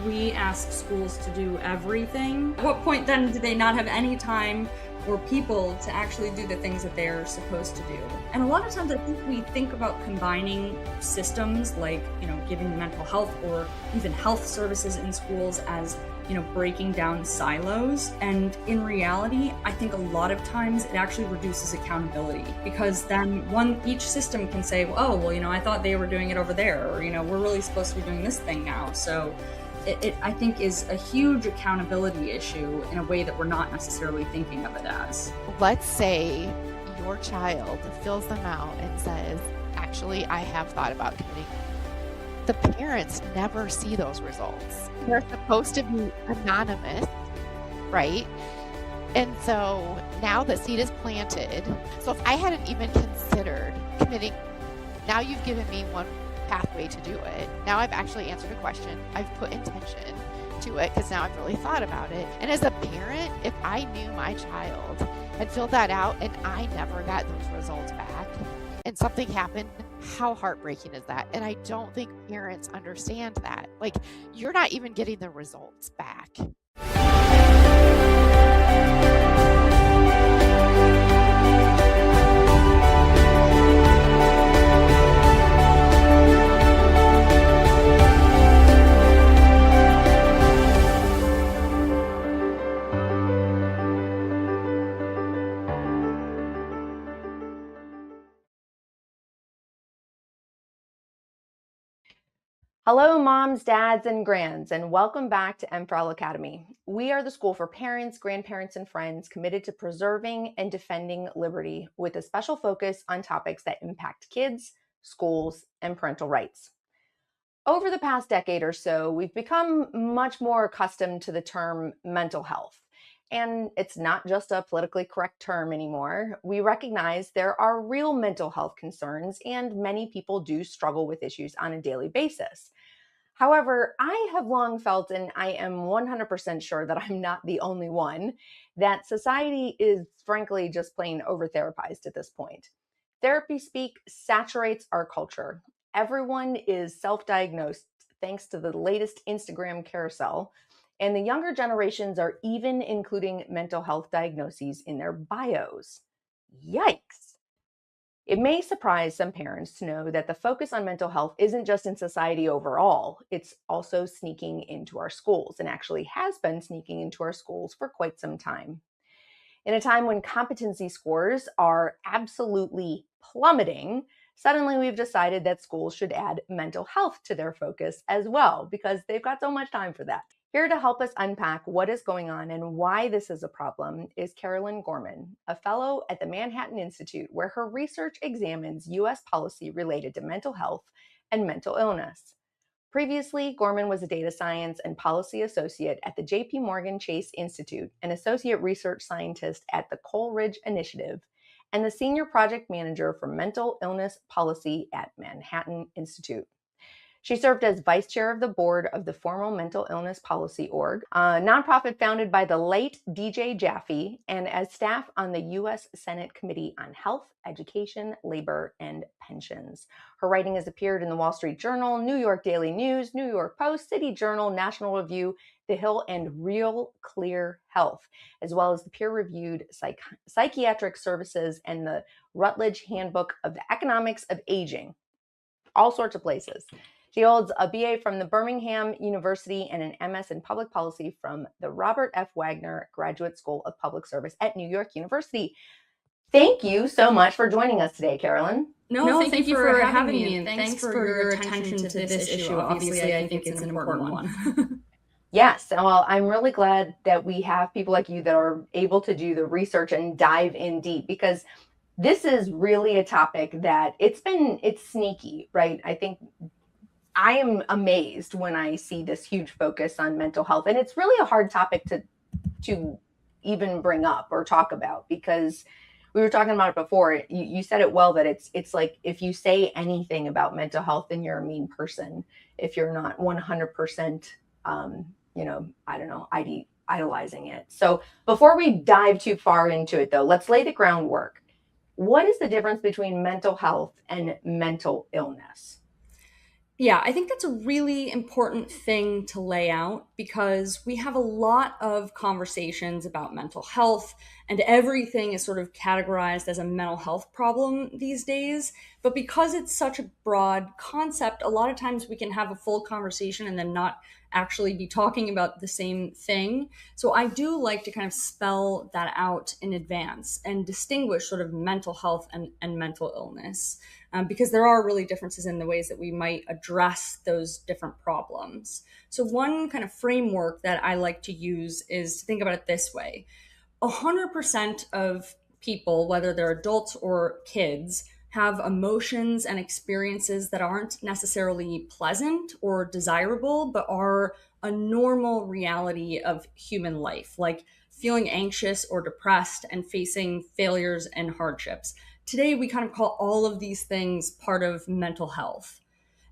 we ask schools to do everything, at what point then do they not have any time or people to actually do the things that they're supposed to do? And a lot of times I think we think about combining systems like, giving mental health or even health services in schools as, breaking down silos. And in reality, I think a lot of times it actually reduces accountability, because then each system can say, I thought they were doing it over there, or, we're really supposed to be doing this thing now. So it I think is a huge accountability issue in a way that we're not necessarily thinking of it as. Let's say your child fills them out and says, actually, I have thought about committing. The parents never see those results. They're supposed to be anonymous, right? And so now the seed is planted. So if I hadn't even considered committing, now you've given me one pathway to do it. Now I've actually answered a question. I've put intention to it because now I've really thought about it. And as a parent, if I knew my child had filled that out and I never got those results back and something happened, how heartbreaking is that? And I don't think parents understand that. Like, you're not even getting the results back. Hello, moms, dads, and grands, and welcome back to M4L Academy. We are the school for parents, grandparents, and friends committed to preserving and defending liberty with a special focus on topics that impact kids, schools, and parental rights. Over the past decade or so, we've become much more accustomed to the term mental health. And it's not just a politically correct term anymore. We recognize there are real mental health concerns, and many people do struggle with issues on a daily basis. However, I have long felt, and I am 100% sure that I'm not the only one, that society is frankly just plain over-therapized at this point. Therapy speak saturates our culture. Everyone is self-diagnosed thanks to the latest Instagram carousel, and the younger generations are even including mental health diagnoses in their bios. Yikes! It may surprise some parents to know that the focus on mental health isn't just in society overall, it's also sneaking into our schools, and actually has been sneaking into our schools for quite some time. In a time when competency scores are absolutely plummeting, suddenly we've decided that schools should add mental health to their focus as well, because they've got so much time for that. Here to help us unpack what is going on and why this is a problem is Carolyn Gorman, a fellow at the Manhattan Institute, where her research examines U.S. policy related to mental health and mental illness. Previously, Gorman was a data science and policy associate at the J.P. Morgan Chase Institute, an associate research scientist at the Coleridge Initiative, and the senior project manager for mental illness policy at Manhattan Institute. She served as vice chair of the board of the former Mental Illness Policy Org, a nonprofit founded by the late DJ Jaffe, and as staff on the U.S. Senate Committee on Health, Education, Labor, and Pensions. Her writing has appeared in the Wall Street Journal, New York Daily News, New York Post, City Journal, National Review, The Hill, and Real Clear Health, as well as the peer-reviewed Psychiatric Services and the Rutledge Handbook of the Economics of Aging. All sorts of places. She holds a BA from the Birmingham University and an MS in Public Policy from the Robert F. Wagner Graduate School of Public Service at New York University. Thank you so much for joining us today, Carolyn. No, thank you for having me, and thanks for your attention to this issue. Obviously, I think it's an important one. Yes, well, I'm really glad that we have people like you that are able to do the research and dive in deep, because this is really a topic that it's sneaky, right? I think I am amazed when I see this huge focus on mental health, and it's really a hard topic to even bring up or talk about, because we were talking about it before. You said it well, that it's like if you say anything about mental health, then you're a mean person if you're not 100%, idolizing it. So before we dive too far into it, though, let's lay the groundwork. What is the difference between mental health and mental illness? Yeah, I think that's a really important thing to lay out because we have a lot of conversations about mental health, and everything is sort of categorized as a mental health problem these days. But because it's such a broad concept, a lot of times we can have a full conversation and then not actually be talking about the same thing. So I do like to kind of spell that out in advance and distinguish sort of mental health and mental illness, because there are really differences in the ways that we might address those different problems. So, one kind of framework that I like to use is to think about it this way: 100% of people, whether they're adults or kids, have emotions and experiences that aren't necessarily pleasant or desirable, but are a normal reality of human life, like feeling anxious or depressed and facing failures and hardships. Today, we kind of call all of these things part of mental health.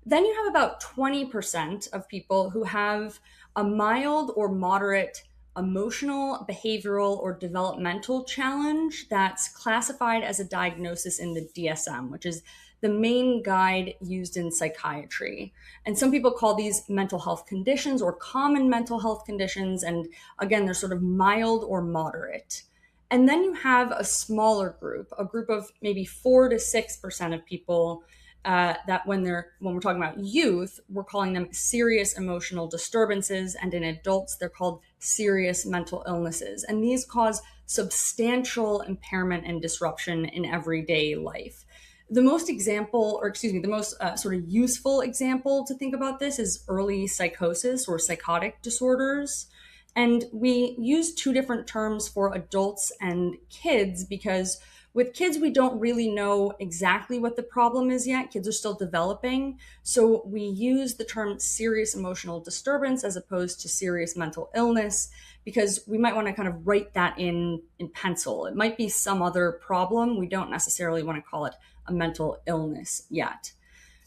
Then you have about 20% of people who have a mild or moderate emotional, behavioral, or developmental challenge that's classified as a diagnosis in the DSM, which is the main guide used in psychiatry. And some people call these mental health conditions or common mental health conditions. And again, they're sort of mild or moderate. And then you have a smaller group, a group of maybe 4 to 6% of people, that when we're talking about youth, we're calling them serious emotional disturbances, and in adults, they're called serious mental illnesses. And these cause substantial impairment and disruption in everyday life. The most sort of useful example to think about this is early psychosis or psychotic disorders. And we use two different terms for adults and kids because with kids, we don't really know exactly what the problem is yet. Kids are still developing. So we use the term serious emotional disturbance as opposed to serious mental illness because we might want to kind of write that in pencil. It might be some other problem. We don't necessarily want to call it a mental illness yet.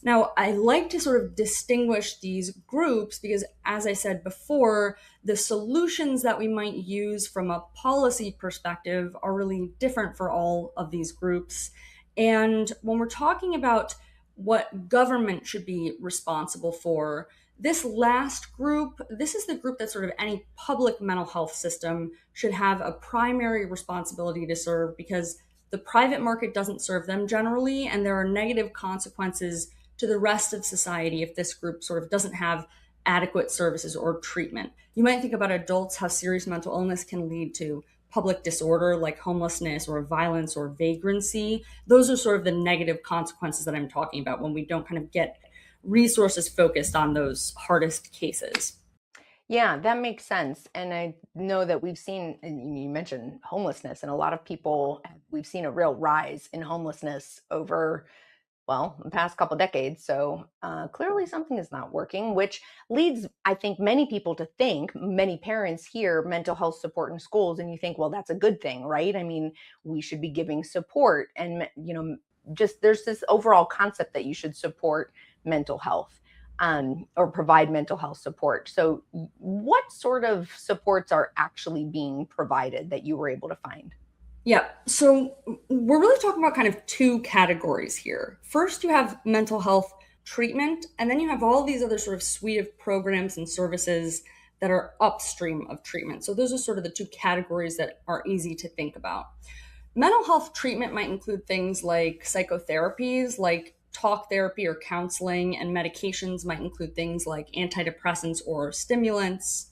Now, I like to sort of distinguish these groups because, as I said before, the solutions that we might use from a policy perspective are really different for all of these groups. And when we're talking about what government should be responsible for, this last group, this is the group that sort of any public mental health system should have a primary responsibility to serve because the private market doesn't serve them generally, and there are negative consequences to the rest of society if this group sort of doesn't have adequate services or treatment. You might think about adults, how serious mental illness can lead to public disorder like homelessness or violence or vagrancy. Those are sort of the negative consequences that I'm talking about when we don't kind of get resources focused on those hardest cases. Yeah, that makes sense. And I know that we've seen, and you mentioned homelessness, and a lot of people, we've seen a real rise in homelessness over, well, the past couple decades. So clearly something is not working, which leads, I think, many people to think, many parents hear mental health support in schools, and you think, well, that's a good thing, right? I mean, we should be giving support. And, just there's this overall concept that you should support mental health. Or provide mental health support. So, what sort of supports are actually being provided that you were able to find? Yeah. So we're really talking about kind of two categories here. First, you have mental health treatment, and then you have all these other sort of suite of programs and services that are upstream of treatment. So those are sort of the two categories that are easy to think about. Mental health treatment might include things like psychotherapies, like talk therapy or counseling, and medications might include things like antidepressants or stimulants.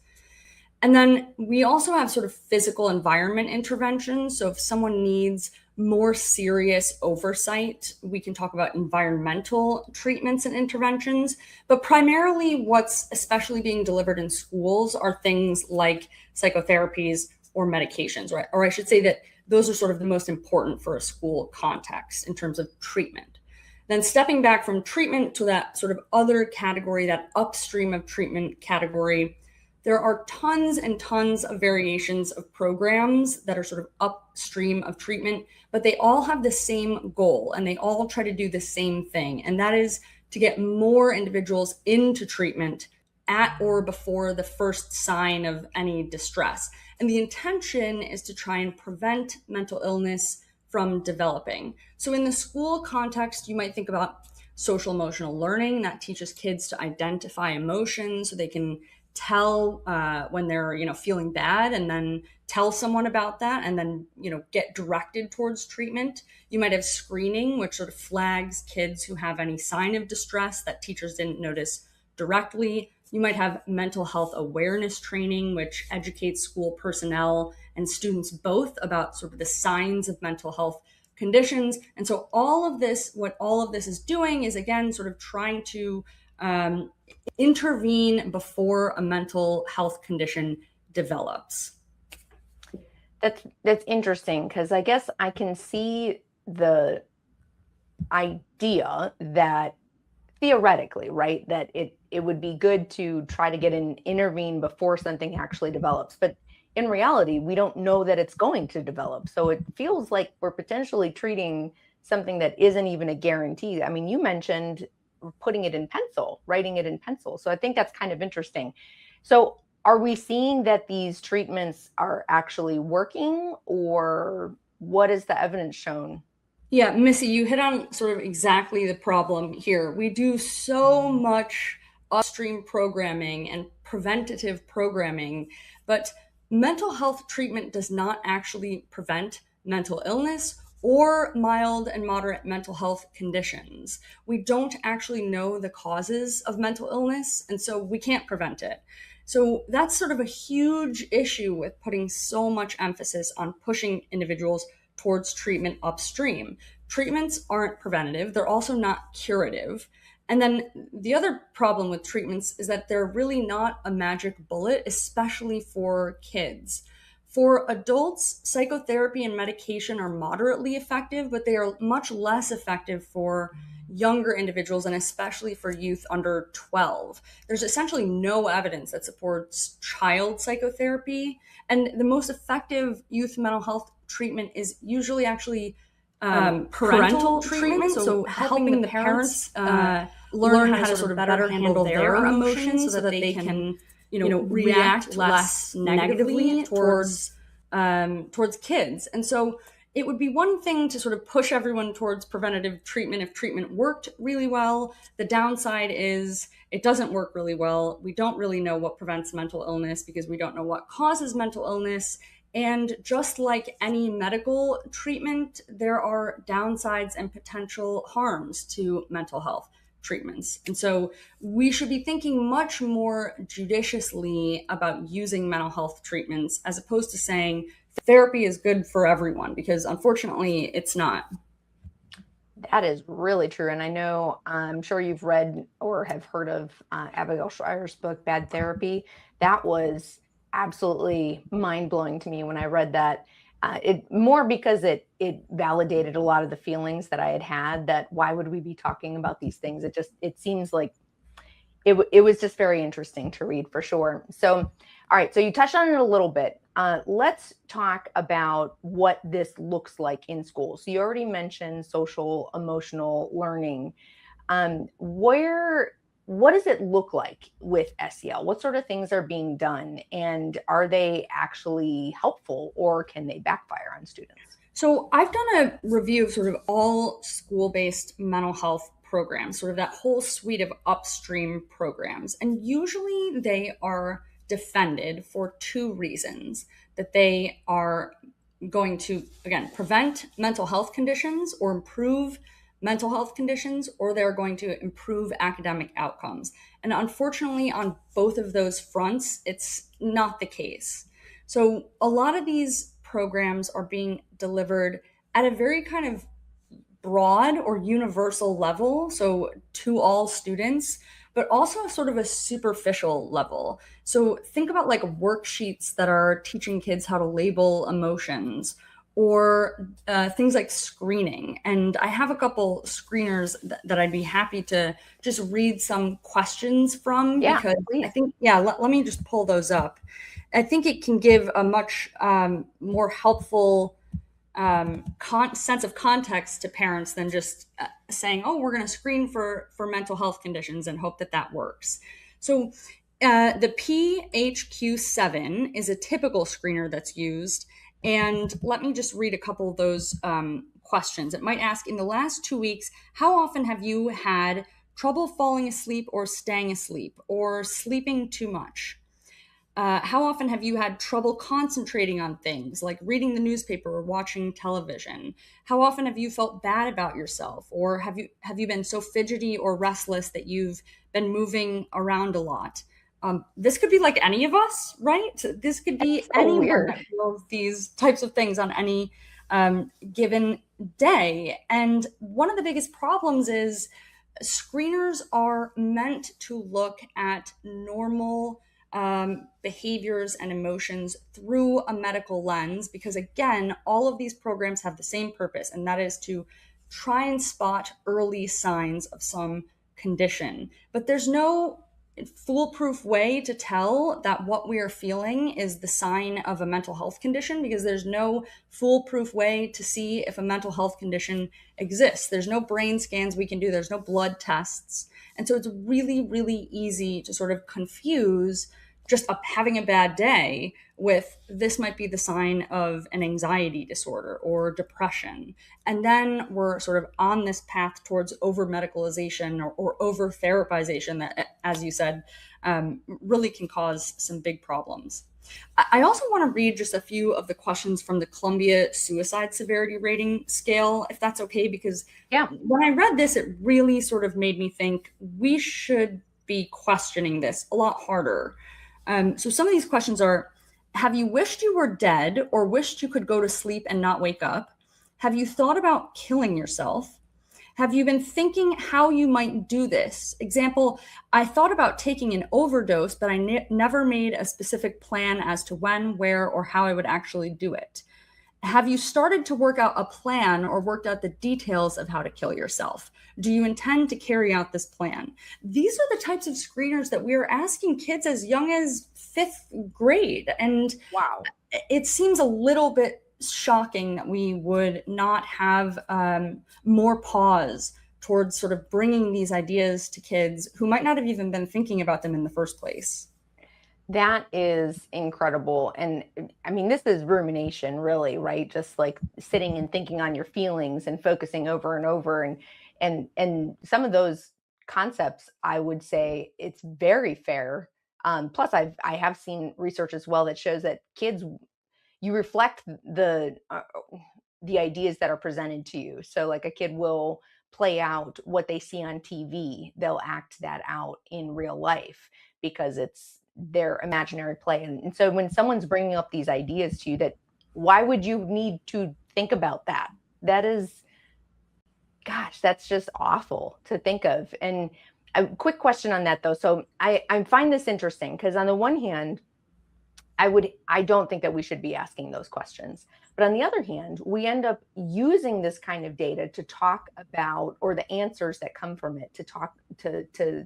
And then we also have sort of physical environment interventions. So if someone needs more serious oversight, we can talk about environmental treatments and interventions. But primarily, what's especially being delivered in schools are things like psychotherapies or medications, right? Or I should say that those are sort of the most important for a school context in terms of treatment. Then stepping back from treatment to that sort of other category, that upstream of treatment category, there are tons and tons of variations of programs that are sort of upstream of treatment, but they all have the same goal and they all try to do the same thing. And that is to get more individuals into treatment at or before the first sign of any distress. And the intention is to try and prevent mental illness from developing. So in the school context, you might think about social emotional learning that teaches kids to identify emotions so they can tell when they're feeling bad, and then tell someone about that, and then get directed towards treatment. You might have screening, which sort of flags kids who have any sign of distress that teachers didn't notice directly. You might have mental health awareness training, which educates school personnel and students both about sort of the signs of mental health conditions. And so what all of this is doing is, again, sort of trying to intervene before a mental health condition develops. That's interesting, because I guess I can see the idea that theoretically, right, that it would be good to try to get intervene before something actually develops. But in reality, we don't know that it's going to develop. So it feels like we're potentially treating something that isn't even a guarantee. I mean, you mentioned putting it in pencil, writing it in pencil. So I think that's kind of interesting. So are we seeing that these treatments are actually working, or what is the evidence shown? Yeah, Missy, you hit on sort of exactly the problem here. We do so much upstream programming and preventative programming, but mental health treatment does not actually prevent mental illness or mild and moderate mental health conditions. We don't actually know the causes of mental illness, and so we can't prevent it. So that's sort of a huge issue with putting so much emphasis on pushing individuals towards treatment upstream. Treatments aren't preventative, they're also not curative. And then the other problem with treatments is that they're really not a magic bullet, especially for kids. For adults, psychotherapy and medication are moderately effective, but they are much less effective for younger individuals, and especially for youth under 12. There's essentially no evidence that supports child psychotherapy, and the most effective youth mental health treatment is usually actually parental treatment, so helping the parents learn how to sort of better handle their emotions so that they can react less negatively towards kids. And so it would be one thing to sort of push everyone towards preventative treatment if treatment worked really well. The downside is it doesn't work really well. We don't really know what prevents mental illness because we don't know what causes mental illness. And just like any medical treatment, there are downsides and potential harms to mental health treatments. And so we should be thinking much more judiciously about using mental health treatments as opposed to saying therapy is good for everyone, because unfortunately it's not. That is really true. And I know, I'm sure you've read or have heard of Abigail Schreier's book, Bad Therapy. That was absolutely mind-blowing to me when I read that. It more because it validated a lot of the feelings that I had, that why would we be talking about these things? It seems like it was just very interesting to read, for sure. So, all right. So you touched on it a little bit. Let's talk about what this looks like in school. So you already mentioned social emotional learning. What does it look like with SEL? What sort of things are being done, and are they actually helpful, or can they backfire on students? So I've done a review of sort of all school-based mental health programs, sort of that whole suite of upstream programs. And usually they are defended for two reasons: that they are going to, again, prevent mental health conditions or improve mental health conditions, or they're going to improve academic outcomes. And unfortunately, on both of those fronts, it's not the case. So a lot of these programs are being delivered at a very kind of broad or universal level, so to all students, but also sort of a superficial level. So think about like worksheets that are teaching kids how to label emotions, or things like screening. And I have a couple screeners that I'd be happy to just read some questions from, because please. I think, let me just pull those up. I think it can give a much more helpful sense of context to parents than just saying, oh, we're going to screen for mental health conditions and hope that works. So the PHQ-7 is a typical screener that's used. And let me just read a couple of those questions. It might ask, in the last 2 weeks, how often have you had trouble falling asleep or staying asleep or sleeping too much? How often have you had trouble concentrating on things like reading the newspaper or watching television? How often have you felt bad about yourself, or have you been so fidgety or restless that you've been moving around a lot? This could be like any of us, right? This could be So anyone weird. that feels these types of things on any given day. And one of the biggest problems is screeners are meant to look at normal behaviors and emotions through a medical lens, because again, all of these programs have the same purpose, and that is to try and spot early signs of some condition. But there's no foolproof way to tell that what we are feeling is the sign of a mental health condition, because there's no foolproof way to see if a mental health condition exists. There's no brain scans we can do, there's no blood tests. And so it's really, really easy to sort of confuse just having a bad day with this might be the sign of an anxiety disorder or depression. And then we're sort of on this path towards over medicalization or over therapization that, as you said, really can cause some big problems. I also want to read just a few of the questions from the Columbia Suicide Severity Rating Scale, if that's okay, because when I read this, it really sort of made me think we should be questioning this a lot harder. So some of these questions are: have you wished you were dead or wished you could go to sleep and not wake up? Have you thought about killing yourself? Have you been thinking how you might do this? Example, I thought about taking an overdose, but I never made a specific plan as to when, where, or how I would actually do it. Have you started to work out a plan or worked out the details of how to kill yourself? Do you intend to carry out this plan? These are the types of screeners that we are asking kids as young as 5th grade. And Wow. it seems a little bit shocking that we would not have more pause towards sort of bringing these ideas to kids who might not have even been thinking about them in the first place. That is incredible. And I mean, this is rumination, really, right? Just like sitting and thinking on your feelings and focusing over and over. And some of those concepts, I would say it's very fair. Plus, I have seen research as well that shows that kids, you reflect the ideas that are presented to you. So like a kid will play out what they see on TV. They'll act that out in real life because it's their imaginary play. And so when someone's bringing up these ideas to you, that why would you need to think about that? That is, gosh, that's just awful to think of. And a quick question on that though. So I find this interesting because on the one hand, I don't think that we should be asking those questions. But on the other hand, we end up using this kind of data to talk about, or the answers that come from it to talk to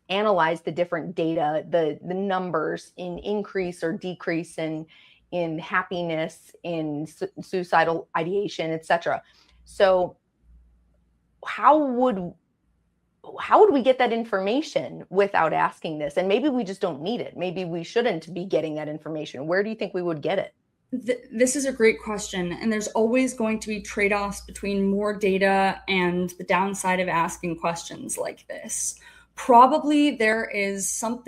analyze the different data, the numbers in increase or decrease in happiness, in suicidal ideation, etc. So how would we get that information without asking this? And maybe we just don't need it. Maybe we shouldn't be getting that information. Where do you think we would get it? This is a great question. And there's always going to be trade-offs between more data and the downside of asking questions like this. Probably there is some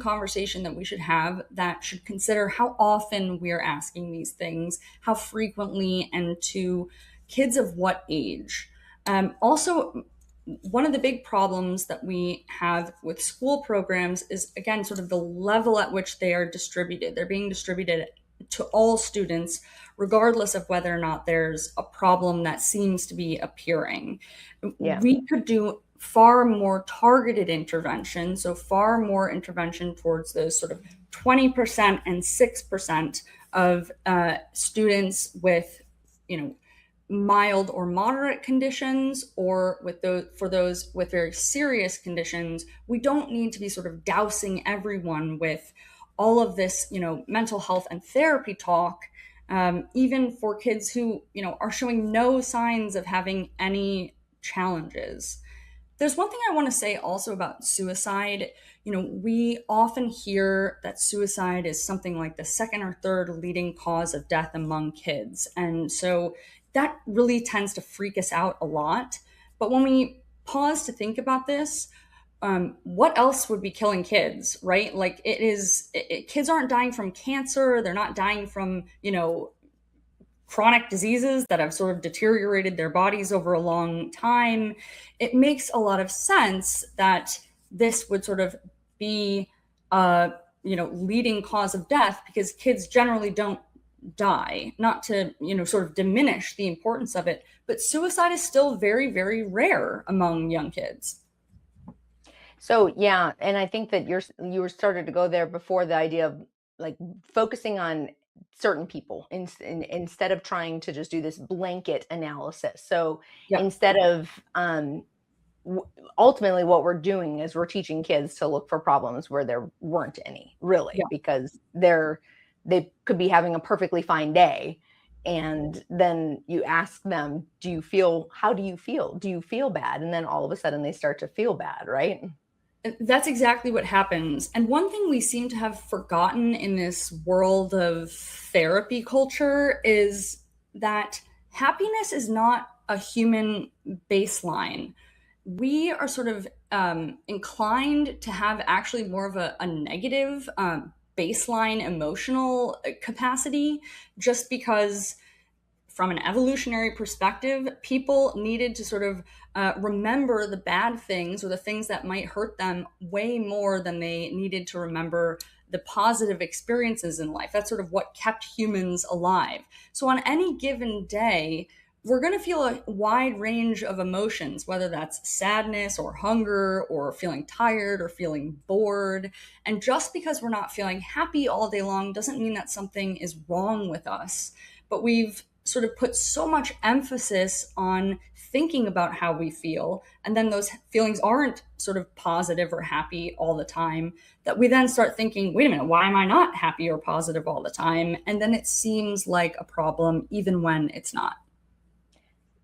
conversation that we should have that should consider how often we are asking these things, how frequently, and to kids of what age. Also, one of the big problems that we have with school programs is, again, sort of the level at which they are distributed. They're being distributed to all students, regardless of whether or not there's a problem that seems to be appearing. Yeah. We could do far more targeted intervention, so far more intervention towards those sort of 20% and 6% of students with, mild or moderate conditions, or for those with very serious conditions. We don't need to be sort of dousing everyone with all of this, mental health and therapy talk, even for kids who, are showing no signs of having any challenges. There's one thing I want to say also about suicide. We often hear that suicide is something like the second or third leading cause of death among kids. And so that really tends to freak us out a lot. But when we pause to think about this, what else would be killing kids, right? Like kids aren't dying from cancer. They're not dying from, chronic diseases that have sort of deteriorated their bodies over a long time. It makes a lot of sense that this would sort of be a, leading cause of death, because kids generally don't die. Not to, sort of diminish the importance of it, but suicide is still very, very rare among young kids. So yeah, and I think that you were started to go there before, the idea of like focusing on certain people instead of trying to just do this blanket analysis. So Yep. instead of ultimately what we're doing is we're teaching kids to look for problems where there weren't any, really, Yeah. because they could be having a perfectly fine day. And then you ask them, how do you feel? Do you feel bad? And then all of a sudden they start to feel bad, right? That's exactly what happens. And one thing we seem to have forgotten in this world of therapy culture is that happiness is not a human baseline. We are sort of inclined to have actually more of a negative baseline emotional capacity, just because from an evolutionary perspective, people needed to sort of remember the bad things or the things that might hurt them way more than they needed to remember the positive experiences in life. That's sort of what kept humans alive. So on any given day, we're going to feel a wide range of emotions, whether that's sadness or hunger or feeling tired or feeling bored. And just because we're not feeling happy all day long doesn't mean that something is wrong with us. But we've sort of put so much emphasis on thinking about how we feel, and then those feelings aren't sort of positive or happy all the time, that we then start thinking, wait a minute, why am I not happy or positive all the time? And then it seems like a problem even when it's not.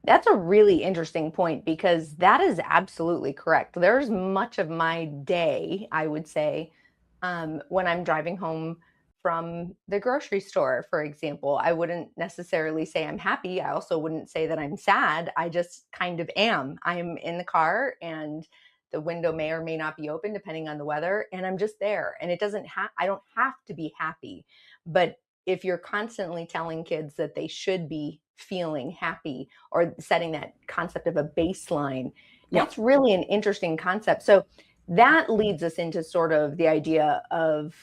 That's a really interesting point, because that is absolutely correct. There's much of my day, I would say, when I'm driving home from the grocery store, for example, I wouldn't necessarily say I'm happy. I also wouldn't say that I'm sad. I just kind of am. I'm in the car and the window may or may not be open depending on the weather, and I'm just there. And I don't have to be happy. But if you're constantly telling kids that they should be feeling happy, or setting that concept of a baseline, that's really an interesting concept. So that leads us into sort of the idea of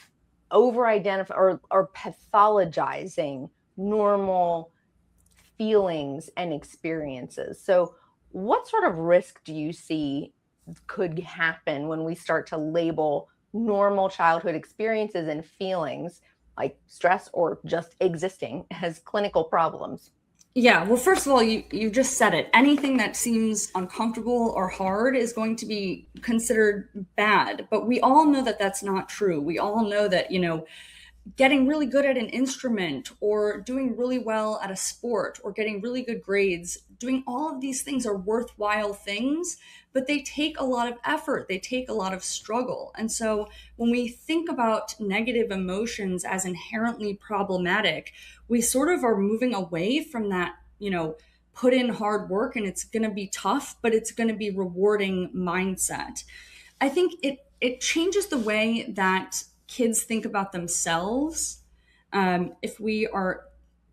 over-identify or pathologizing normal feelings and experiences. So what sort of risk do you see could happen when we start to label normal childhood experiences and feelings, like stress or just existing, as clinical problems? Yeah, well, first of all, you just said it. Anything that seems uncomfortable or hard is going to be considered bad. But we all know that that's not true. We all know that, getting really good at an instrument or doing really well at a sport or getting really good grades, doing all of these things are worthwhile things, but they take a lot of effort. They take a lot of struggle. And so when we think about negative emotions as inherently problematic, we sort of are moving away from that, put in hard work and it's going to be tough, but it's going to be rewarding mindset. I think it changes the way that kids think about themselves. If we are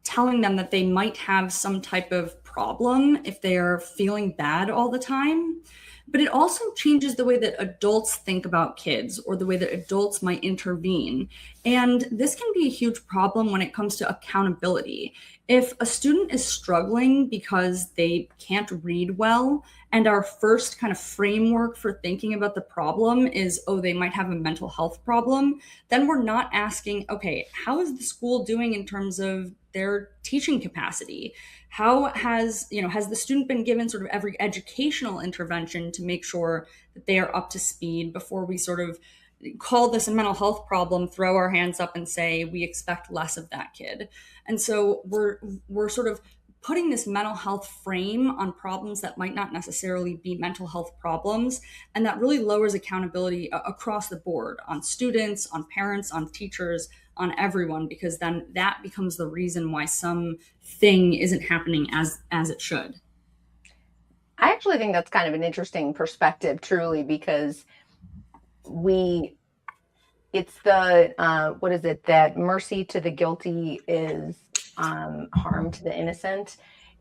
telling them that they might have some type of problem if they are feeling bad all the time. But it also changes the way that adults think about kids, or the way that adults might intervene. And this can be a huge problem when it comes to accountability. If a student is struggling because they can't read well, and our first kind of framework for thinking about the problem is, oh, they might have a mental health problem, then we're not asking, okay, how is the school doing in terms of their teaching capacity? How has the student been given sort of every educational intervention to make sure that they are up to speed before we sort of call this a mental health problem, throw our hands up and say we expect less of that kid? And so we're sort of putting this mental health frame on problems that might not necessarily be mental health problems. And that really lowers accountability across the board, on students, on parents, on teachers, on everyone, because then that becomes the reason why something isn't happening as it should. I actually think that's kind of an interesting perspective, truly, because it's the what is it, that mercy to the guilty is harm to the innocent.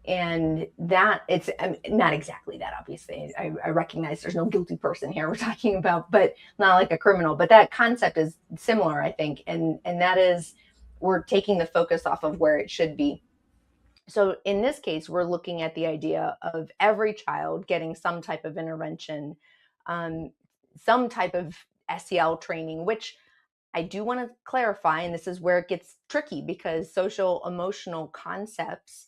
And that it's not exactly that, obviously. I recognize there's no guilty person here we're talking about, but not like a criminal. But that concept is similar, I think, and that is, we're taking the focus off of where it should be. So in this case, we're looking at the idea of every child getting some type of intervention, um, some type of SEL training, which I do want to clarify, and this is where it gets tricky, because social emotional concepts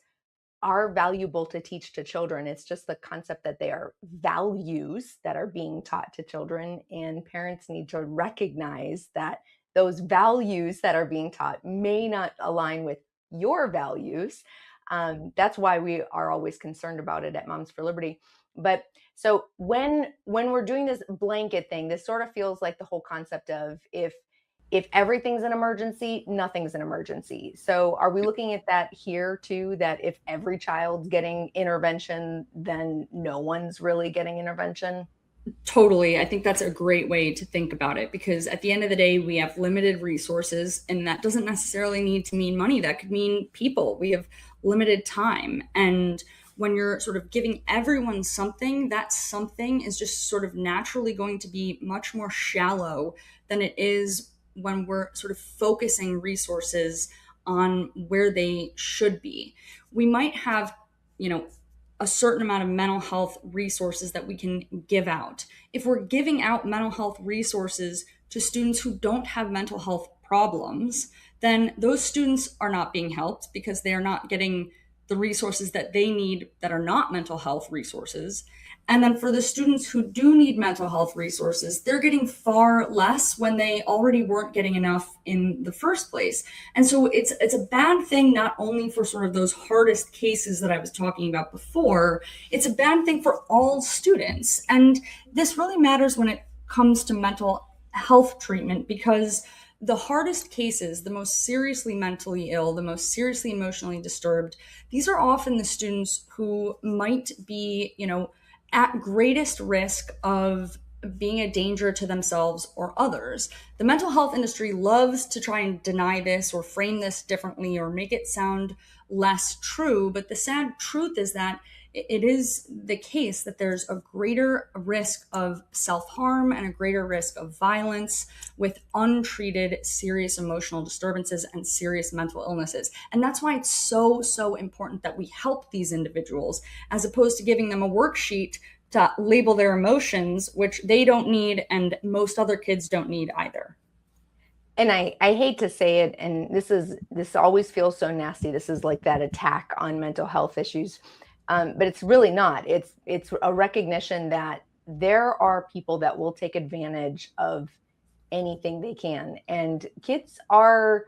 are valuable to teach to children. It's just the concept that they are values that are being taught to children, and parents need to recognize that those values that are being taught may not align with your values. That's why we are always concerned about it at Moms for Liberty. But so when we're doing this blanket thing, this sort of feels like the whole concept of, if everything's an emergency, nothing's an emergency. So are we looking at that here too, that if every child's getting intervention, then no one's really getting intervention? Totally. I think that's a great way to think about it, because at the end of the day, we have limited resources, and that doesn't necessarily need to mean money. That could mean people. We have limited time. And when you're sort of giving everyone something, that something is just sort of naturally going to be much more shallow than it is when we're sort of focusing resources on where they should be. We might have, a certain amount of mental health resources that we can give out. If we're giving out mental health resources to students who don't have mental health problems, then those students are not being helped, because they are not getting the resources that they need that are not mental health resources. And then for the students who do need mental health resources, they're getting far less when they already weren't getting enough in the first place. And so it's a bad thing, not only for sort of those hardest cases that I was talking about before, it's a bad thing for all students. And this really matters when it comes to mental health treatment, because the hardest cases, the most seriously mentally ill, the most seriously emotionally disturbed, these are often the students who might be, at greatest risk of being a danger to themselves or others. The mental health industry loves to try and deny this or frame this differently or make it sound less true. But the sad truth is that it is the case that there's a greater risk of self-harm and a greater risk of violence with untreated serious emotional disturbances and serious mental illnesses. And that's why it's so, so important that we help these individuals, as opposed to giving them a worksheet to label their emotions, which they don't need and most other kids don't need either. And I hate to say it, and this always feels so nasty. This is like that attack on mental health issues. But it's really not. It's a recognition that there are people that will take advantage of anything they can. And kids are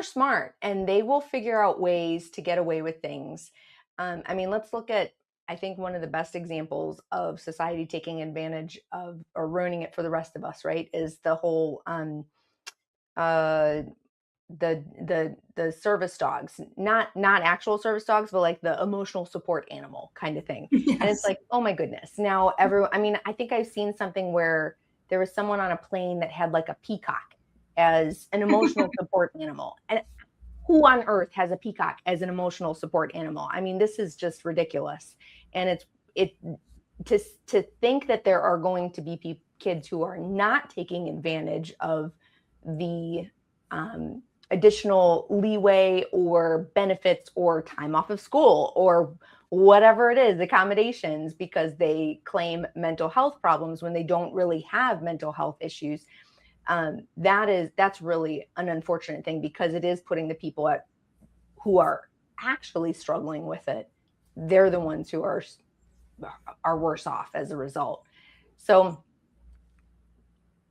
smart, and they will figure out ways to get away with things. Let's look at, I think, one of the best examples of society taking advantage of or ruining it for the rest of us, right, is the whole uh, the service dogs, not actual service dogs, but like the emotional support animal kind of thing. Yes. And it's like, oh my goodness. Now everyone, I think I've seen something where there was someone on a plane that had like a peacock as an emotional support animal. And who on earth has a peacock as an emotional support animal? This is just ridiculous. And to think that there are going to be kids who are not taking advantage of the additional leeway or benefits or time off of school or whatever it is, accommodations, because they claim mental health problems when they don't really have mental health issues. That's really an unfortunate thing, because it is putting the people who are actually struggling with it. They're the ones who are worse off as a result. So,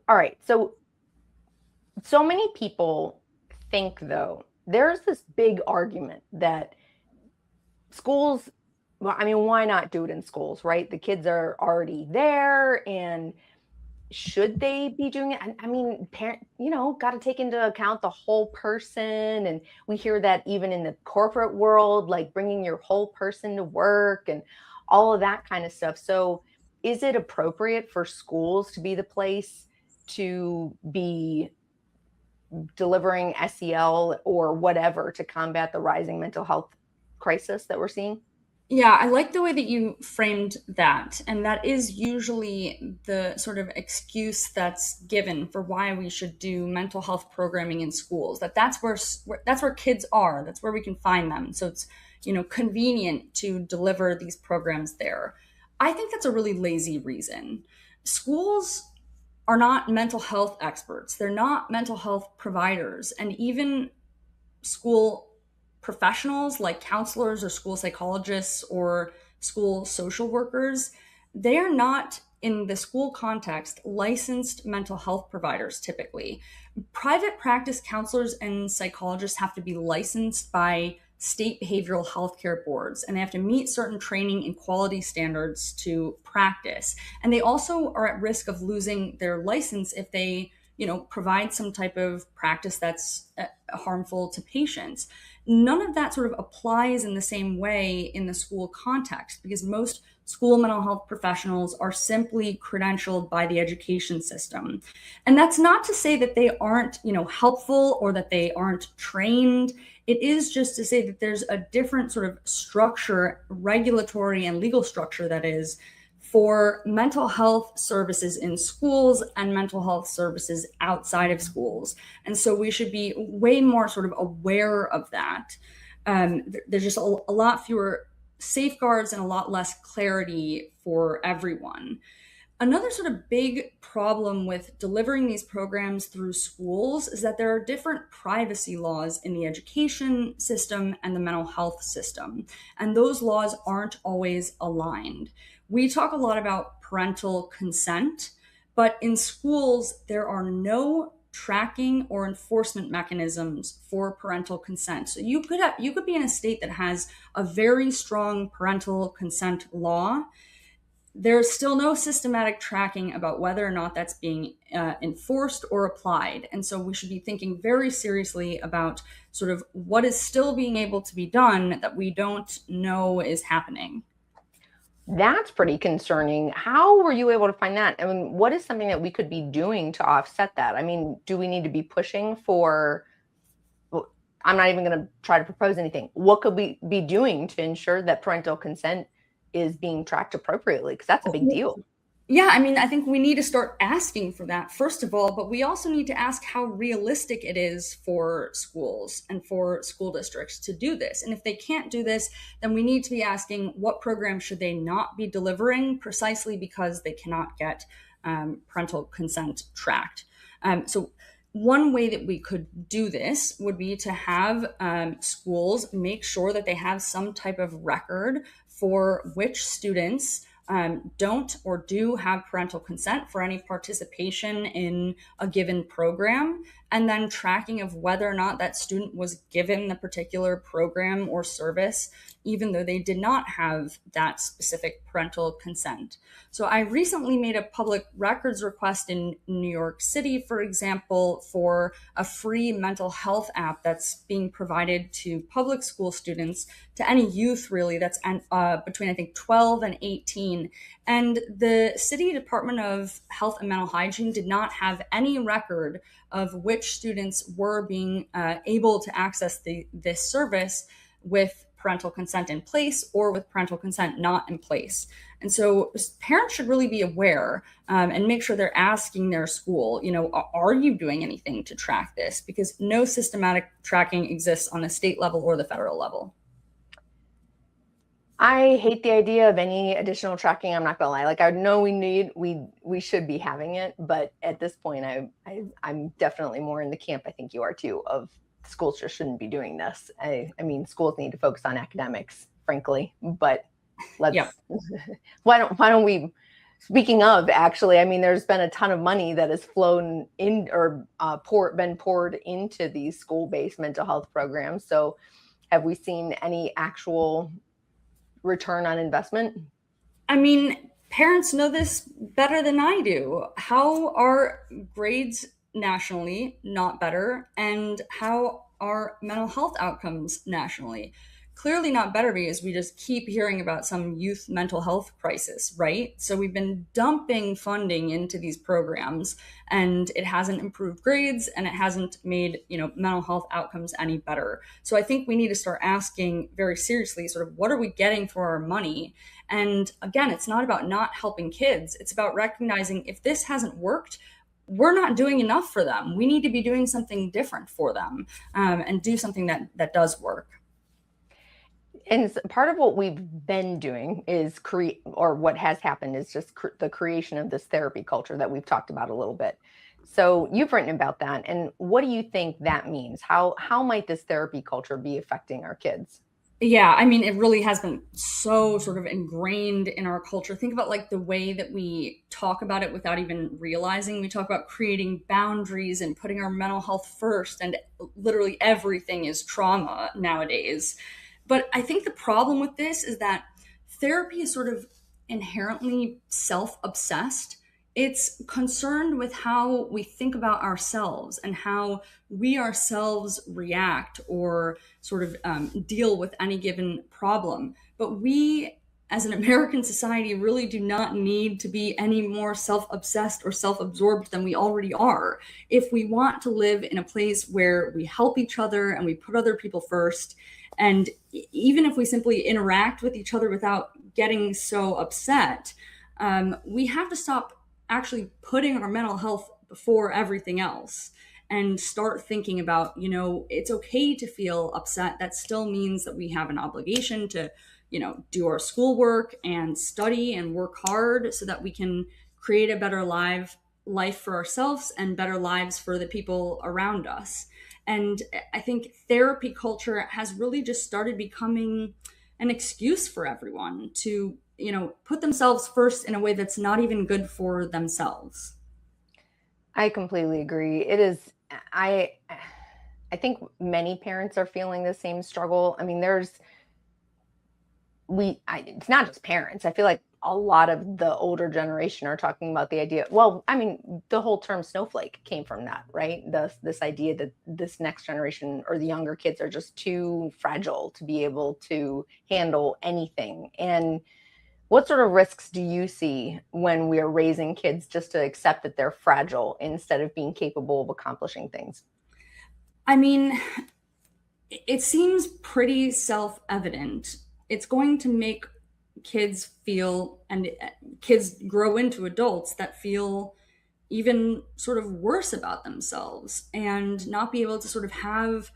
all right. So many people think, though, there's this big argument that schools, why not do it in schools, right? The kids are already there, and should they be doing it? I mean, parent, got to take into account the whole person. And we hear that even in the corporate world, like bringing your whole person to work and all of that kind of stuff. So is it appropriate for schools to be the place to be delivering SEL or whatever to combat the rising mental health crisis that we're seeing? Yeah, I like the way that you framed that. And that is usually the sort of excuse that's given for why we should do mental health programming in schools. That's where kids are. That's where we can find them. So it's, convenient to deliver these programs there. I think that's a really lazy reason. Schools are not mental health experts. They're not mental health providers. And even school professionals like counselors or school psychologists or school social workers, they are not in the school context licensed mental health providers typically. Private practice counselors and psychologists have to be licensed by state behavioral health care boards, and they have to meet certain training and quality standards to practice. And they also are at risk of losing their license if they provide some type of practice that's harmful to patients. None of that sort of applies in the same way in the school context because most school mental health professionals are simply credentialed by the education system. And that's not to say that they aren't, helpful or that they aren't trained. It is just to say that there's a different sort of structure, regulatory and legal structure that is, for mental health services in schools and mental health services outside of schools. And so we should be way more sort of aware of that. There's just a lot fewer safeguards and a lot less clarity for everyone. Another sort of big problem with delivering these programs through schools is that there are different privacy laws in the education system and the mental health system, and those laws aren't always aligned. We talk a lot about parental consent, but in schools, there are no tracking or enforcement mechanisms for parental consent. So you could be in a state that has a very strong parental consent law. There's still no systematic tracking about whether or not that's being enforced or applied. And so we should be thinking very seriously about sort of what is still being able to be done that we don't know is happening. That's pretty concerning. How were you able to find that? I mean, what is something that we could be doing to offset that? I mean, do we need to be pushing for, well, I'm not even going to try to propose anything. What could we be doing to ensure that parental consent is being tracked appropriately? Because that's a big deal. Yeah, I mean, I think we need to start asking for that, first of all, but we also need to ask how realistic it is for schools and for school districts to do this. And if they can't do this, then we need to be asking what programs should they not be delivering precisely because they cannot get parental consent tracked. So one way that we could do this would be to have schools make sure that they have some type of record for which students don't or do have parental consent for any participation in a given program, and then tracking of whether or not that student was given the particular program or service, even though they did not have that specific parental consent. So I recently made a public records request in New York City, for example, for a free mental health app that's being provided to public school students, to any youth really that's between I think 12 and 18. And the City Department of Health and Mental Hygiene did not have any record of which students were being able to access this service with parental consent in place or with parental consent not in place. And so parents should really be aware and make sure they're asking their school, are you doing anything to track this? Because no systematic tracking exists on the state level or the federal level. I hate the idea of any additional tracking. I'm not gonna lie. Like, I know we should be having it, but at this point, I'm definitely more in the camp. I think you are too. Of schools just shouldn't be doing this. I mean, schools need to focus on academics, frankly. But let's. Yeah. Why don't we? Speaking of, actually, I mean, there's been a ton of money that has flown in or been poured into these school-based mental health programs. So, have we seen any actual return on investment? I mean, Parents know this better than I do. How are grades nationally not better? And how are mental health outcomes nationally? Clearly not better because we just keep hearing about some youth mental health crisis, right? So we've been dumping funding into these programs and it hasn't improved grades and it hasn't made, mental health outcomes any better. So I think we need to start asking very seriously sort of what are we getting for our money? And again, it's not about not helping kids. It's about recognizing if this hasn't worked, we're not doing enough for them. We need to be doing something different for them, and do something that does work. And part of what we've been doing is create, or what has happened is just the creation of this therapy culture that we've talked about a little bit. So you've written about that, and what do you think that means? How might this therapy culture be affecting our kids? Yeah, I mean, it really has been so sort of ingrained in our culture. Think about like the way that we talk about it without even realizing. We talk about creating boundaries and putting our mental health first, and literally everything is trauma nowadays. But I think the problem with this is that therapy is sort of inherently self obsessed. It's concerned with how we think about ourselves and how we ourselves react or sort of deal with any given problem. But we, as an American society, really do not need to be any more self obsessed or self absorbed than we already are. If we want to live in a place where we help each other and we put other people first, and even if we simply interact with each other without getting so upset, we have to stop actually putting our mental health before everything else and start thinking about, it's okay to feel upset. That still means that we have an obligation to, do our schoolwork and study and work hard so that we can create a better life for ourselves and better lives for the people around us. And I think therapy culture has really just started becoming an excuse for everyone to, put themselves first in a way that's not even good for themselves. I completely agree. It is. I think many parents are feeling the same struggle. I mean, it's not just parents. I feel like a lot of the older generation are talking about the idea. Well, I mean, the whole term snowflake came from that, right? This idea that this next generation or the younger kids are just too fragile to be able to handle anything. And what sort of risks do you see when we are raising kids just to accept that they're fragile instead of being capable of accomplishing things? I mean, it seems pretty self evident. It's going to make kids feel, and kids grow into adults that feel even sort of worse about themselves and not be able to sort of have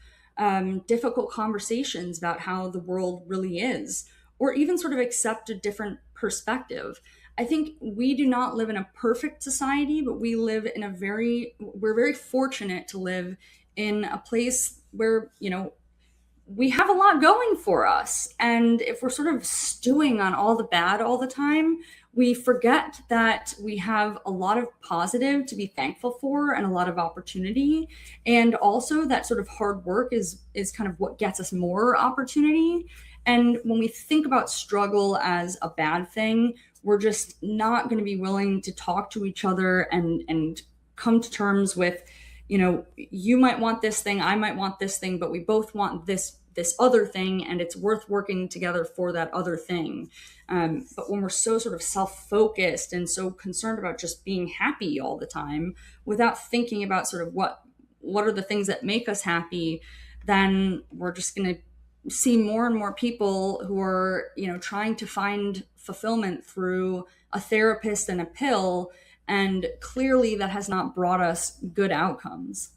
difficult conversations about how the world really is, or even sort of accept a different perspective. I think we do not live in a perfect society, but we're very fortunate to live in a place where, we have a lot going for us. And if we're sort of stewing on all the bad all the time, we forget that we have a lot of positive to be thankful for and a lot of opportunity. And also that sort of hard work is kind of what gets us more opportunity. And when we think about struggle as a bad thing, we're just not going to be willing to talk to each other and come to terms with, you might want this thing, I might want this thing, but we both want this other thing, and it's worth working together for that other thing. But when we're so sort of self-focused and so concerned about just being happy all the time without thinking about sort of what are the things that make us happy, then we're just going to see more and more people who are, trying to find fulfillment through a therapist and a pill. And clearly that has not brought us good outcomes.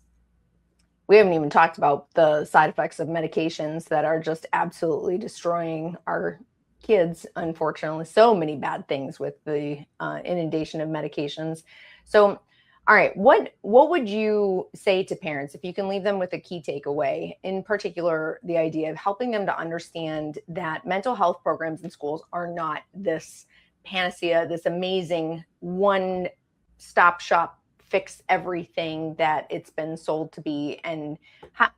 We haven't even talked about the side effects of medications that are just absolutely destroying our kids. Unfortunately, so many bad things with the inundation of medications. So, all right, what would you say to parents if you can leave them with a key takeaway, in particular, the idea of helping them to understand that mental health programs in schools are not this panacea, this amazing one-stop shop, fix everything that it's been sold to be? And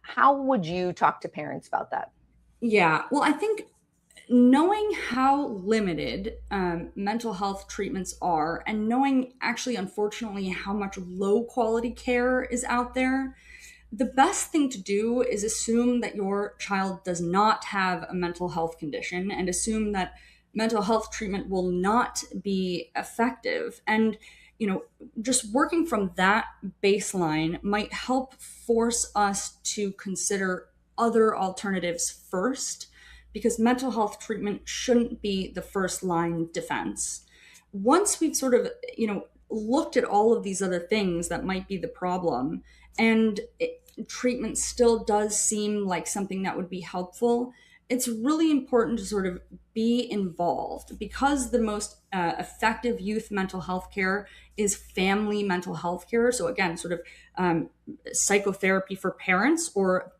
how would you talk to parents about that? Yeah, well, I think knowing how limited mental health treatments are, and knowing actually, unfortunately, how much low quality care is out there, the best thing to do is assume that your child does not have a mental health condition and assume that mental health treatment will not be effective. And, just working from that baseline might help force us to consider other alternatives first, because mental health treatment shouldn't be the first line defense. Once we've sort of, looked at all of these other things that might be the problem, and treatment still does seem like something that would be helpful, it's really important to sort of be involved, because the most effective youth mental health care is family mental health care. So, again, sort of psychotherapy for parents, or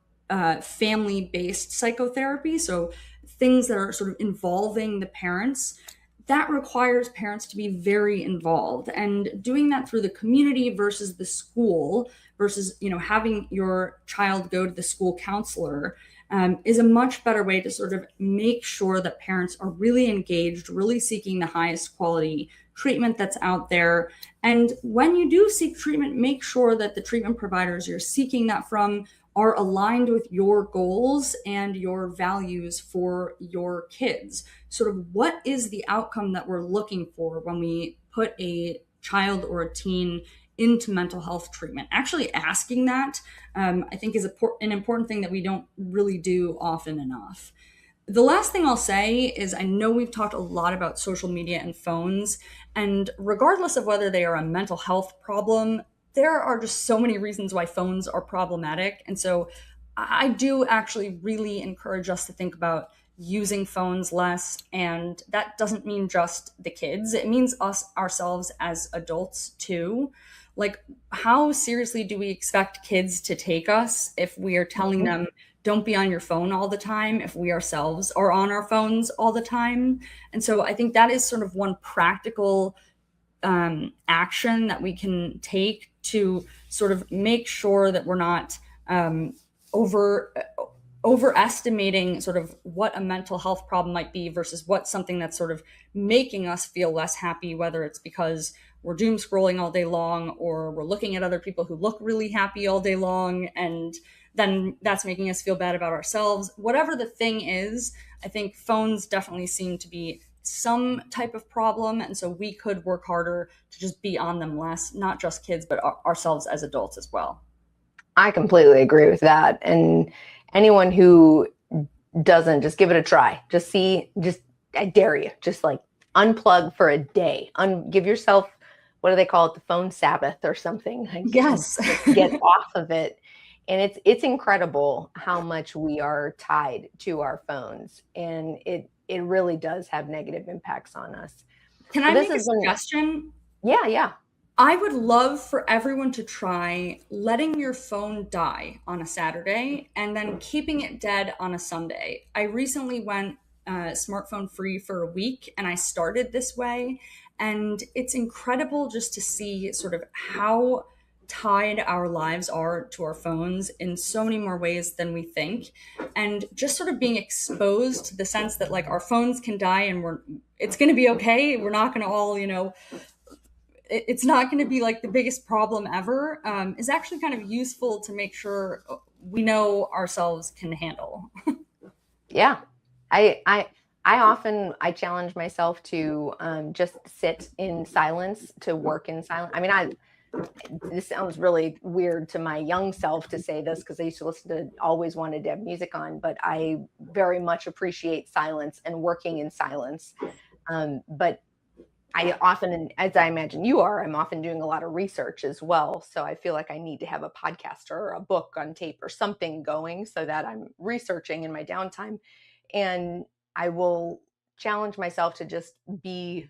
family based psychotherapy. So, things that are sort of involving the parents. That requires parents to be very involved, and doing that through the community versus the school, versus having your child go to the school counselor, is a much better way to sort of make sure that parents are really engaged, really seeking the highest quality treatment that's out there. And when you do seek treatment, make sure that the treatment providers you're seeking that from are aligned with your goals and your values for your kids. Sort of, what is the outcome that we're looking for when we put a child or a teen into mental health treatment? Actually asking that, I think, is an important thing that we don't really do often enough. The last thing I'll say is, I know we've talked a lot about social media and phones, and regardless of whether they are a mental health problem, there are just so many reasons why phones are problematic. And so I do actually really encourage us to think about using phones less. And that doesn't mean just the kids, it means us ourselves as adults too. Like, how seriously do we expect kids to take us if we are telling them, don't be on your phone all the time, if we ourselves are on our phones all the time? And so I think that is sort of one practical action that we can take to sort of make sure that we're not overestimating sort of what a mental health problem might be versus what something that's sort of making us feel less happy, whether it's because we're doom scrolling all day long, or we're looking at other people who look really happy all day long, and then that's making us feel bad about ourselves. Whatever the thing is, I think phones definitely seem to be some type of problem. And so we could work harder to just be on them less, not just kids, but ourselves as adults as well. I completely agree with that. And anyone who doesn't, just give it a try. I dare you, just like unplug for a day. Give yourself, what do they call it? The phone Sabbath or something. Yes. Get off of it. And it's incredible how much we are tied to our phones. And it really does have negative impacts on us. Can I make a suggestion? Yeah. I would love for everyone to try letting your phone die on a Saturday and then keeping it dead on a Sunday. I recently went smartphone free for a week, and I started this way. And it's incredible just to see sort of how tied our lives are to our phones in so many more ways than we think. And just sort of being exposed to the sense that, like, our phones can die and it's going to be okay. We're not going to all, it's not going to be like the biggest problem ever, is actually kind of useful to make sure we know ourselves can handle. Yeah. I often challenge myself to just sit in silence, to work in silence. I mean, this sounds really weird to my young self to say this, because I used to always wanted to have music on, but I very much appreciate silence and working in silence. But I often, as I imagine you are, I'm often doing a lot of research as well. So I feel like I need to have a podcast or a book on tape or something going so that I'm researching in my downtime. And I will challenge myself to just be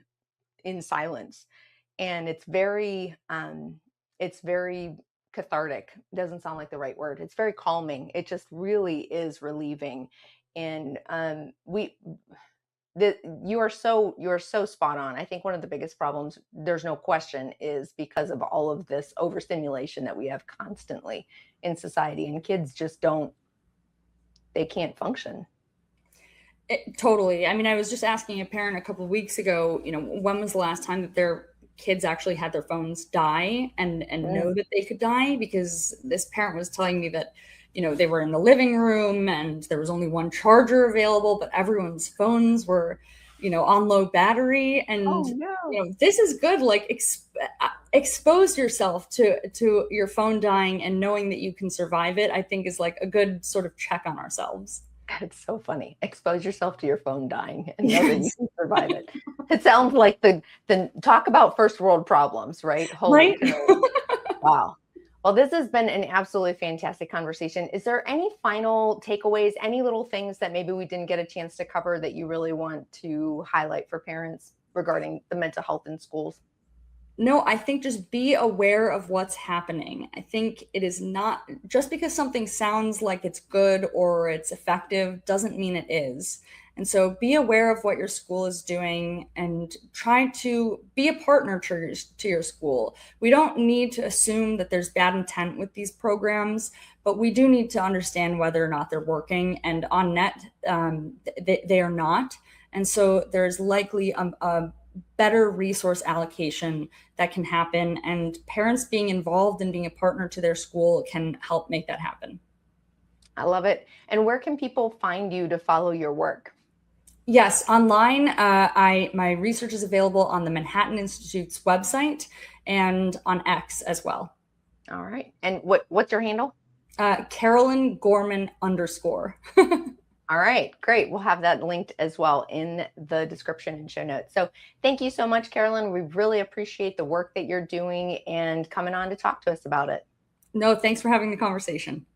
in silence. And it's very cathartic. It doesn't sound like the right word. It's very calming. It just really is relieving. And you are so spot on. I think one of the biggest problems, there's no question, is because of all of this overstimulation that we have constantly in society, and kids just they can't function. Totally. I mean, I was just asking a parent a couple of weeks ago, when was the last time that their kids actually had their phones die and Mm. know that they could die? Because this parent was telling me that, they were in the living room and there was only one charger available, but everyone's phones were, on low battery. And, Oh no. this is good. Like expose yourself to your phone dying and knowing that you can survive it, I think is like a good sort of check on ourselves. It's so funny. Expose yourself to your phone dying and know that you Yes. can survive it. It sounds like the talk about first world problems, right? Holy Right? cannoli. Wow. Well, this has been an absolutely fantastic conversation. Is there any final takeaways, any little things that maybe we didn't get a chance to cover that you really want to highlight for parents regarding the mental health in schools? No, I think just be aware of what's happening. I think it is not just because something sounds like it's good or it's effective doesn't mean it is. And so be aware of what your school is doing and try to be a partner to your school. We don't need to assume that there's bad intent with these programs, but we do need to understand whether or not they're working. And on net, they are not. And so there's likely a better resource allocation that can happen, and parents being involved and being a partner to their school can help make that happen. I love it. And where can people find you to follow your work? Yes, online. My research is available on the Manhattan Institute's website and on X as well. All right. And what's your handle? Carolyn Gorman _ All right, great. We'll have that linked as well in the description and show notes. So thank you so much, Carolyn. We really appreciate the work that you're doing and coming on to talk to us about it. No, thanks for having the conversation.